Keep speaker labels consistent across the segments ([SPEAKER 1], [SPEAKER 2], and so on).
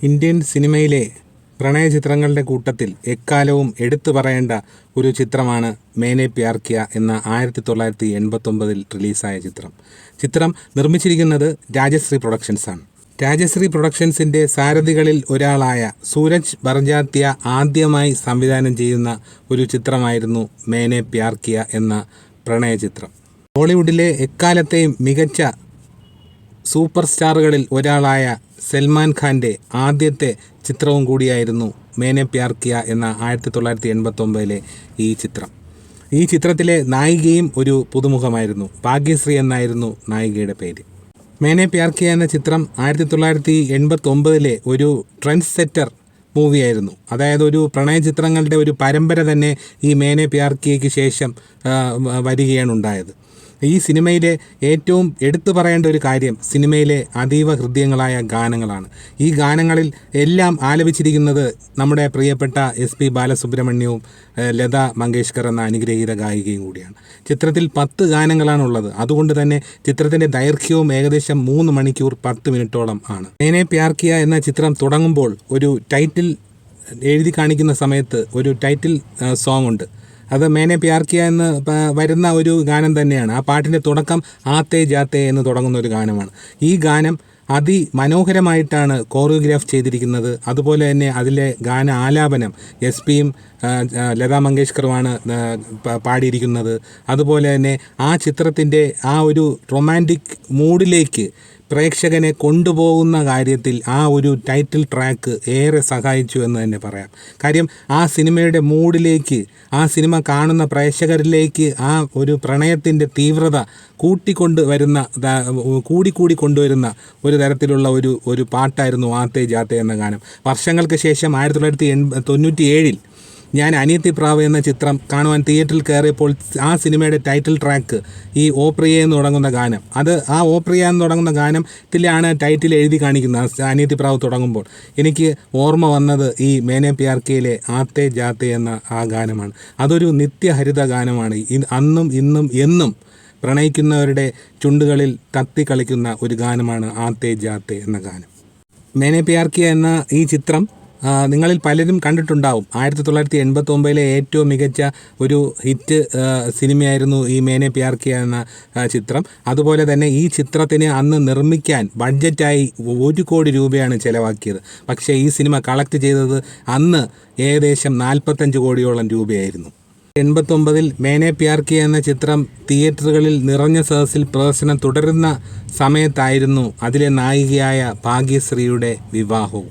[SPEAKER 1] Indian സിനിമയിലെ പ്രണയ ചിത്രങ്ങളുടെ കൂട്ടത്തിൽ എക്കാലവും എടുത്തു പറയേണ്ട ഒരു ചിത്രമാണ് മേനെ പ്യാർ കിയ എന്ന 1989 റിലീസായ ചിത്രം. ചിത്രം നിർമ്മിച്ചിരിക്കുന്നത് രാജശ്രീ പ്രൊഡക്ഷൻസാണ്. രാജശ്രീ പ്രൊഡക്ഷൻസിൻ്റെ സാരഥികളിൽ ഒരാളായ സൂരജ് ബർജാത്യ ആദ്യമായി സംവിധാനം ചെയ്യുന്ന ഒരു ചിത്രമായിരുന്നു മേനെ പ്യാർ കിയ എന്ന പ്രണയ ചിത്രം. ബോളിവുഡിലെ എക്കാലത്തെയും മികച്ച സൂപ്പർ സ്റ്റാറുകളിൽ ഒരാളായ സൽമാൻ ഖാൻ്റെ ആദ്യത്തെ ചിത്രവും കൂടിയായിരുന്നു മേനെ പ്യാർ കിയ എന്ന 1989 ഈ ചിത്രം. ഈ ചിത്രത്തിലെ നായികയും ഒരു പുതുമുഖമായിരുന്നു. ഭാഗ്യശ്രീ എന്നായിരുന്നു നായികയുടെ പേര്. മേനെ പ്യാർ കിയ എന്ന ചിത്രം 1989 ഒരു ട്രെൻഡ് സെറ്റർ മൂവിയായിരുന്നു. അതായത് ഒരു പ്രണയ ചിത്രങ്ങളുടെ ഒരു പരമ്പര തന്നെ ഈ മേനെ പ്യാർ കിയയ്ക്ക് ശേഷം വരികയാണ് ഉണ്ടായത്. ഈ സിനിമയിലെ ഏറ്റവും എടുത്തു പറയേണ്ട ഒരു കാര്യം സിനിമയിലെ അതീവ ഹൃദ്യങ്ങളായ ഗാനങ്ങളാണ്. ഈ ഗാനങ്ങളിൽ എല്ലാം ആലപിച്ചിരിക്കുന്നത് നമ്മുടെ പ്രിയപ്പെട്ട SP ബാലസുബ്രഹ്മണ്യവും ലതാ മങ്കേഷ്കർ എന്ന അനുഗ്രഹീത ഗായികയും കൂടിയാണ്. ചിത്രത്തിൽ 10 ഗാനങ്ങളാണുള്ളത്. അതുകൊണ്ട് തന്നെ ചിത്രത്തിൻ്റെ ദൈർഘ്യവും ഏകദേശം 3 മണിക്കൂർ 10 മിനിറ്റോളം ആണ്. മേനെ പ്യാർ കിയ എന്ന ചിത്രം തുടങ്ങുമ്പോൾ ഒരു ടൈറ്റിൽ എഴുതി കാണിക്കുന്ന സമയത്ത് ഒരു ടൈറ്റിൽ സോങ് ഉണ്ട്. അത് മേനെ പ്യാർ കിയ എന്ന് വരുന്ന ഒരു ഗാനം തന്നെയാണ്. ആ പാട്ടിൻ്റെ തുടക്കം ആത്തേ ജാത്തേ എന്ന് തുടങ്ങുന്ന ഒരു ഗാനമാണ്. ഈ ഗാനം അതിമനോഹരമായിട്ടാണ് കോറിയോഗ്രാഫ് ചെയ്തിരിക്കുന്നത്. അതുപോലെ തന്നെ അതിലെ ഗാന ആലാപനം SP-യും ലതാ മങ്കേഷ്കറുമാണ് പാടിയിരിക്കുന്നത്. അതുപോലെ തന്നെ ആ ചിത്രത്തിൻ്റെ ആ ഒരു റൊമാൻറ്റിക് മൂഡിലേക്ക് പ്രേക്ഷകനെ കൊണ്ടുപോകുന്ന കാര്യത്തിൽ ആ ഒരു ടൈറ്റിൽ ട്രാക്ക് ഏറെ സഹായിച്ചു എന്ന് തന്നെ പറയാം. കാര്യം ആ സിനിമയുടെ മൂഡിലേക്ക്, ആ സിനിമ കാണുന്ന പ്രേക്ഷകരിലേക്ക് ആ ഒരു പ്രണയത്തിൻ്റെ തീവ്രത കൂടിക്കൂടി കൊണ്ടുവരുന്ന ഒരു തരത്തിലുള്ള ഒരു പാട്ടായിരുന്നു ആത്തേ ജാത്തേ എന്ന ഗാനം. വർഷങ്ങൾക്ക് ശേഷം 1997 ഞാൻ അനിയത്തി പ്രാവ് എന്ന ചിത്രം കാണുവാൻ തിയേറ്ററിൽ കയറിയപ്പോൾ ആ സിനിമയുടെ ടൈറ്റിൽ ട്രാക്ക് ഈ ഓപ്രിയ എന്ന് തുടങ്ങുന്ന ഗാനം, ആ ഓപ്രിയ എന്ന് തുടങ്ങുന്ന ഗാനത്തിലാണ് ടൈറ്റിൽ എഴുതി കാണിക്കുന്നത്. അനിയത്തി പ്രാവ് തുടങ്ങുമ്പോൾ എനിക്ക് ഓർമ്മ വന്നത് ഈ മേനെ പ്യാർ കിയയിലെ ആത്തേ ജാത്തേ എന്ന ആ ഗാനമാണ്. അതൊരു നിത്യഹരിത ഗാനമാണ്. അന്നും ഇന്നും എന്നും പ്രണയിക്കുന്നവരുടെ ചുണ്ടുകളിൽ കത്തിക്കളിക്കുന്ന ഒരു ഗാനമാണ് ആത്തേ ജാത്തേ എന്ന ഗാനം. മേനെ പ്യാർ കിയ എന്ന ഈ ചിത്രം നിങ്ങളിൽ പലരും കണ്ടിട്ടുണ്ടാവും. 1989 ഏറ്റവും മികച്ച ഒരു ഹിറ്റ് സിനിമയായിരുന്നു ഈ മേനെ പ്യാർ കിയ എന്ന ചിത്രം. അതുപോലെ തന്നെ ഈ ചിത്രത്തിന് അന്ന് നിർമ്മിക്കാൻ ബഡ്ജറ്റായി 1 കോടി രൂപയാണ് ചിലവാക്കിയത്. പക്ഷേ ഈ സിനിമ കളക്ട് ചെയ്തത് അന്ന് ഏകദേശം 45 കോടിയോളം രൂപയായിരുന്നു. 1989 മേനെ പ്യാർ കിയ എന്ന ചിത്രം തിയേറ്ററുകളിൽ നിറഞ്ഞ സദസ്സിൽ പ്രദർശനം തുടരുന്ന സമയത്തായിരുന്നു അതിലെ നായികയായ ഭാഗ്യശ്രീയുടെ വിവാഹവും.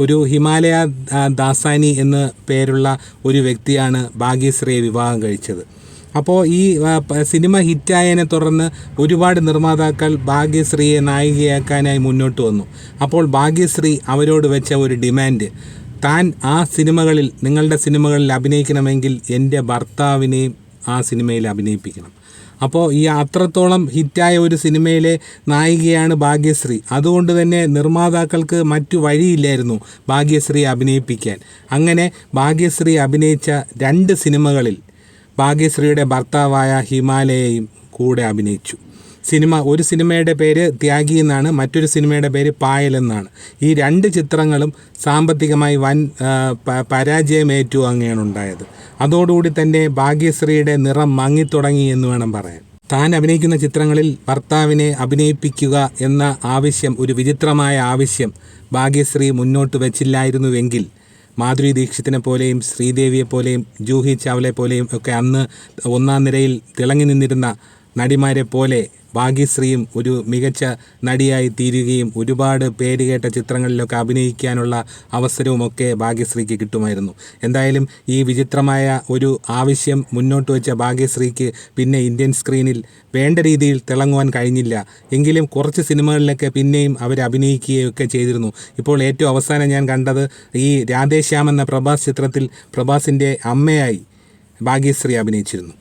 [SPEAKER 1] ഒരു ഹിമാലയ ദാസാനി എന്ന പേരുള്ള ഒരു വ്യക്തിയാണ് ഭാഗ്യശ്രീയെ വിവാഹം കഴിച്ചത്. അപ്പോൾ ഈ സിനിമ ഹിറ്റായതിനെ തുടർന്ന് ഒരുപാട് നിർമ്മാതാക്കൾ ഭാഗ്യശ്രീയെ നായികയാക്കാനായി മുന്നോട്ട് വന്നു. അപ്പോൾ ഭാഗ്യശ്രീ അവരോട് വെച്ച ഒരു ഡിമാൻഡ്, താൻ ആ സിനിമകളിൽ, നിങ്ങളുടെ സിനിമകളിൽ അഭിനയിക്കണമെങ്കിൽ എൻ്റെ ഭർത്താവിനെയും ആ സിനിമയിൽ അഭിനയിപ്പിക്കണം. അപ്പോൾ ഈ അത്രത്തോളം ഹിറ്റായ ഒരു സിനിമയിലെ നായികയാണ് ഭാഗ്യശ്രീ. അതുകൊണ്ട് തന്നെ നിർമ്മാതാക്കൾക്ക് മറ്റു വഴിയില്ലായിരുന്നു ഭാഗ്യശ്രീയെ അഭിനയിപ്പിക്കാൻ. അങ്ങനെ ഭാഗ്യശ്രീ അഭിനയിച്ച 2 സിനിമകളിൽ ഭാഗ്യശ്രീയുടെ ഭർത്താവായ ഹിമാലയയും കൂടെ അഭിനയിച്ചു. ഒരു സിനിമയുടെ പേര് ത്യാഗി എന്നാണ്, മറ്റൊരു സിനിമയുടെ പേര് പായൽ എന്നാണ്. ഈ 2 ചിത്രങ്ങളും സാമ്പത്തികമായി വൻ പരാജയം ഏറ്റുവാങ്ങുകയാണ് ഉണ്ടായത്. അതോടുകൂടി തന്നെ ഭാഗ്യശ്രീയുടെ നിറം മങ്ങിത്തുടങ്ങി എന്ന് വേണം പറയാൻ. താൻ അഭിനയിക്കുന്ന ചിത്രങ്ങളിൽ ഭർത്താവിനെ അഭിനയിപ്പിക്കുക എന്ന ആവശ്യം, ഒരു വിചിത്രമായ ആവശ്യം ഭാഗ്യശ്രീ മുന്നോട്ട് വച്ചില്ലായിരുന്നുവെങ്കിൽ മാധുരി ദീക്ഷിത്തിനെ പോലെയും ശ്രീദേവിയെ പോലെയും ജൂഹി ചാവ്ലയെ പോലെയും ഒക്കെ അന്ന് 1ാം നിരയിൽ തിളങ്ങി നിന്നിരുന്ന നടിമാരെ പോലെ ഭാഗ്യശ്രീയും ഒരു മികച്ച നടിയായി തീരുകയും ഒരുപാട് പേരുകേട്ട ചിത്രങ്ങളിലൊക്കെ അഭിനയിക്കാനുള്ള അവസരവുമൊക്കെ ഭാഗ്യശ്രീക്ക് കിട്ടുമായിരുന്നു. എന്തായാലും ഈ വിചിത്രമായ ഒരു ആവശ്യം മുന്നോട്ട് വെച്ച ഭാഗ്യശ്രീക്ക് പിന്നെ ഇന്ത്യൻ സ്ക്രീനിൽ വേണ്ട രീതിയിൽ തിളങ്ങുവാൻ കഴിഞ്ഞില്ല. എങ്കിലും കുറച്ച് സിനിമകളിലൊക്കെ പിന്നെയും അവർ അഭിനയിക്കുകയൊക്കെ ചെയ്തിരുന്നു. ഇപ്പോൾ ഏറ്റവും അവസാനം ഞാൻ കണ്ടത് ഈ രാധേശ്യാം എന്ന പ്രഭാസ് ചിത്രത്തിൽ പ്രഭാസിൻ്റെ അമ്മയായി ഭാഗ്യശ്രീ അഭിനയിച്ചിരുന്നു.